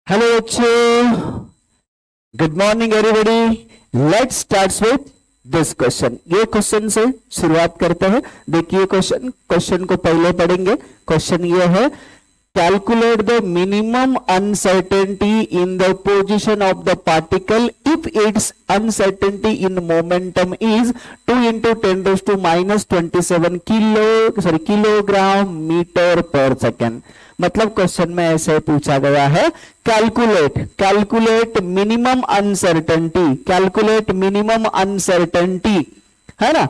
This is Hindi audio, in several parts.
हेलो बच्चों, good morning everybody. Let's start with this question. ये क्वेश्चन से शुरुआत करते हैं। देखिए क्वेश्चन को पहले पढ़ेंगे। क्वेश्चन ये है, calculate the minimum uncertainty in the position of the particle if its uncertainty in momentum is 2 into 10 raised to minus 27 kilogram metre पर सेकेंड। मतलब क्वेश्चन में ऐसे पूछा गया है, कैलकुलेट मिनिमम अनसर्टेनिटी है ना,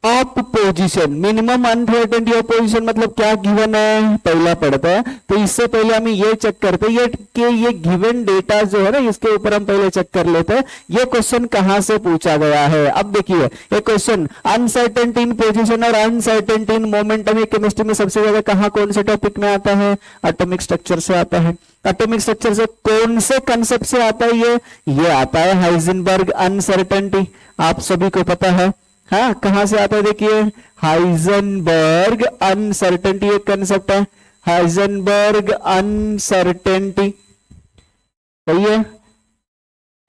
of position. Minimum uncertainty of position मतलब क्या गिवन है, पहला पढ़ते हैं। तो इससे पहले हम ये चेक करते हैं कि ये गिवन डेटा जो है ना, इसके ऊपर हम पहले चेक कर लेते हैं ये क्वेश्चन कहां से पूछा गया है। अब देखिए ये क्वेश्चन अनसर्टेनिटी इन पोजीशन और अनसर्टेनिटी इन मोमेंटम, ये केमिस्ट्री में सबसे ज्यादा कहां कौन से टॉपिक में आता है, एटॉमिक स्ट्रक्चर से आता है। एटॉमिक स्ट्रक्चर से कौन से कंसेप्ट से आता है, ये आता है हाइजेनबर्ग अनसर्टेनिटी। आप सभी को पता है, हाँ कहां से आता है, देखिए हाइजेनबर्ग अनसर्टेनिटी एक कंसेप्ट है। हाइजेनबर्ग अनसर्टेनिटी सही है।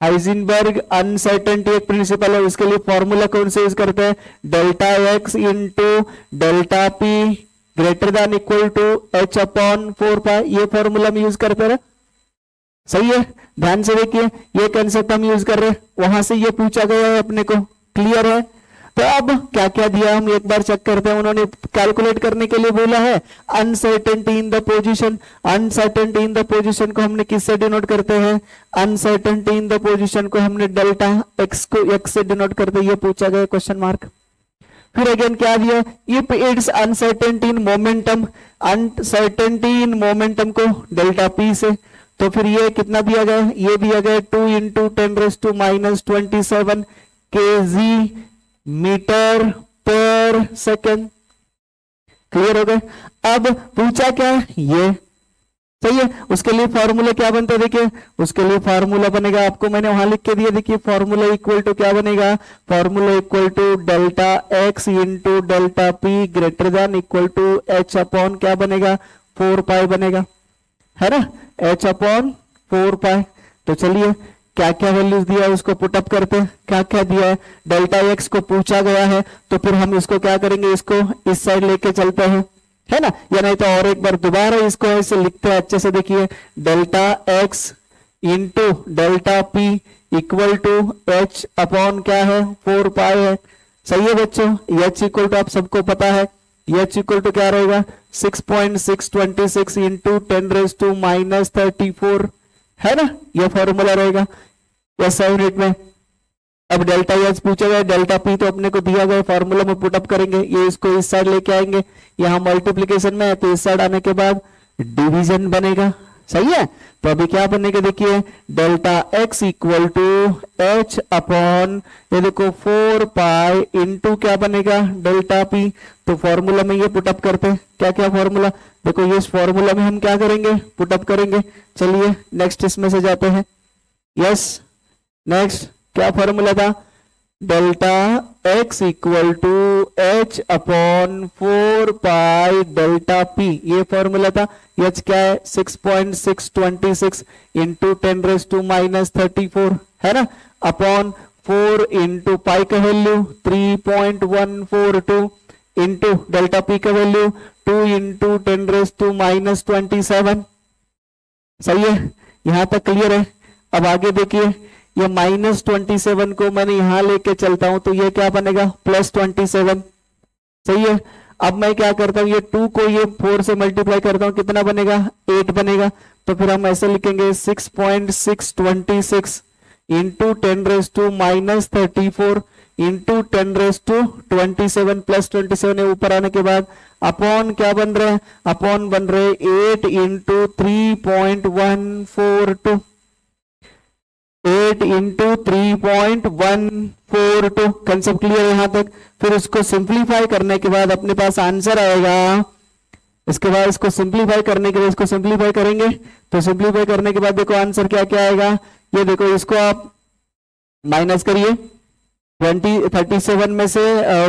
हाइजेनबर्ग अनसर्टेनिटी एक प्रिंसिपल है। इसके लिए फॉर्मूला कौन से यूज करते हैं, delta x into delta p greater than equal to h upon 4 ये फॉर्मूला हम यूज करते रहे। सही है, ध्यान से देखिए ये कंसेप्ट हम यूज कर रहे हैं, वहां से ये पूछा गया है अपने को। क्लियर है। तो अब क्या क्या दिया हम एक बार चेक करते हैं। उन्होंने कैलकुलेट करने के लिए बोला है uncertainty in the position. Uncertainty in the position को हमने किससे डिनोट करते हैं, अनसर्टेनिटी इन द पोजीशन को हमने डेल्टा एक्स को एक्स से डिनोट करते हैं। ये पूछा गया क्वेश्चन मार्क। फिर अगेन क्या दिया, if it's uncertainty in momentum, uncertainty in momentum को डेल्टा पी से। तो फिर ये कितना दिया गया, ये दिया गया 2 into 10 raise to minus 27 kg metre पर सेकेंड। क्लियर हो गए। अब पूछा क्या है, ये सही है। उसके लिए फॉर्मूला क्या बनता है, देखिए उसके लिए फॉर्मूला बनेगा, आपको मैंने वहां लिख के दिया। देखिए फॉर्मूला इक्वल टू क्या बनेगा, formula equal to delta x into delta p greater than equal to h upon क्या बनेगा, 4 बनेगा, है ना, एच अपॉन 4। तो चलिए क्या क्या वैल्यूज दिया है उसको पुटअप करते हैं। क्या क्या दिया है, डेल्टा एक्स को पूछा गया है, तो फिर हम इसको क्या करेंगे, इसको इस साइड लेके चलते हैं, है ना, या नहीं तो और एक बार दोबारा इसको ऐसे लिखते हैं अच्छे से। देखिए delta x into delta p equal to h upon क्या है, 4 है। सही है बच्चों। एच इक्वल टू आप सबको पता है, एच इक्वल टू क्या रहेगा, 6.626 इंटू 10 रेज़ टू माइनस 34, है ना, ये फॉर्मूला रहेगा ऐसा यूनिट में। अब डेल्टा एच पूछा गया, डेल्टा पी तो अपने को दिया गया, फॉर्मूला में पुटअप करेंगे। ये इसको इस साइड लेके आएंगे, यहां मल्टीप्लीकेशन में है तो इस साइड आने के बाद डिवीजन बनेगा। सही है। तो अभी क्या बनेगा, देखिए delta x equal to h upon ये देखो 4 इंटू क्या बनेगा, डेल्टा पी। तो फॉर्मूला में ये पुटअप करते हैं। क्या क्या फॉर्मूला, देखो ये इस फॉर्मूला में हम क्या करेंगे, पुटअप करेंगे। चलिए नेक्स्ट इसमें से जाते हैं। यस, नेक्स्ट क्या फॉर्मूला था, delta x equal to h upon 4 delta p, ये फॉर्मूला था। एच क्या है, 6.626 इंटू 10 रेज़ टू माइनस 34, है ना, अपॉन 4 इंटू पाई का वैल्यू 3.142 इंटू डेल्टा पी का value 2 into 10 raise to minus 27। सही है, यहां तक क्लियर है। अब आगे देखिए, ये माइनस 27 को मैंने यहां लेके चलता हूं तो ये क्या बनेगा, प्लस 27। सही है। अब मैं क्या करता हूं, ये 2 को ये 4 से मल्टीप्लाई करता हूं, कितना बनेगा, 8 बनेगा। तो फिर हम ऐसे लिखेंगे 6.626 into 10 raise to minus 34 into 10 raise to 27 plus 27 ऊपर आने के बाद अपॉन क्या बन रहे हैं, अपॉन बन रहे 8 इंटू 3.142, 8 इंटू 3.142। कंसेप्ट क्लियर है यहां तक। फिर उसको सिंप्लीफाई करने के बाद अपने पास आंसर आएगा। इसके बाद इसको सिंप्लीफाई करने के बाद इसको सिंप्लीफाई करेंगे, तो सिंप्लीफाई करने के बाद देखो आंसर क्या क्या आएगा। ये देखो इसको आप माइनस करिए, 37 में से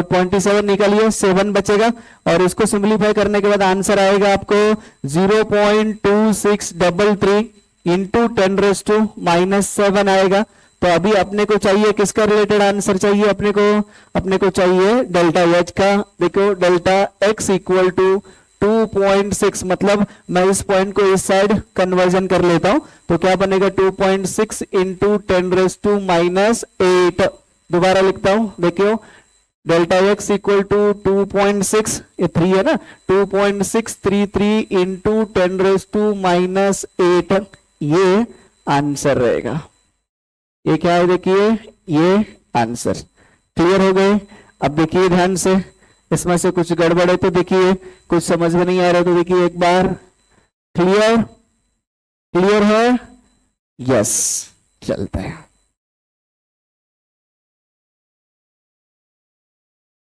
27 निकालिए, 7 बचेगा और इसको सिंप्लीफाई करने के बाद आंसर आएगा आपको 0.2633 इंटू 10⁻⁻7 आएगा। तो अभी अपने को चाहिए किसका रिलेटेड आंसर चाहिए, अपने को चाहिए डेल्टा एच का। देखो डेल्टा एक्स इक्वल टू 2.6, मतलब मैं इस पॉइंट को इस साइड कन्वर्जन कर लेता हूं, तो क्या बनेगा 2.6 इंटू 10⁻⁸। दोबारा लिखता हूं, देखियो डेल्टा एक्स इक्वल टू 2.6, ये 3 है ना, 2.633 इंटू 10⁻⁻8, ये आंसर रहेगा। ये क्या है, देखिए ये आंसर। क्लियर हो गए। अब देखिए ध्यान से, इसमें से कुछ गड़बड़ है तो देखिए, कुछ समझ में नहीं आ रहा तो देखिए एक बार। क्लियर है? यस, चलते हैं।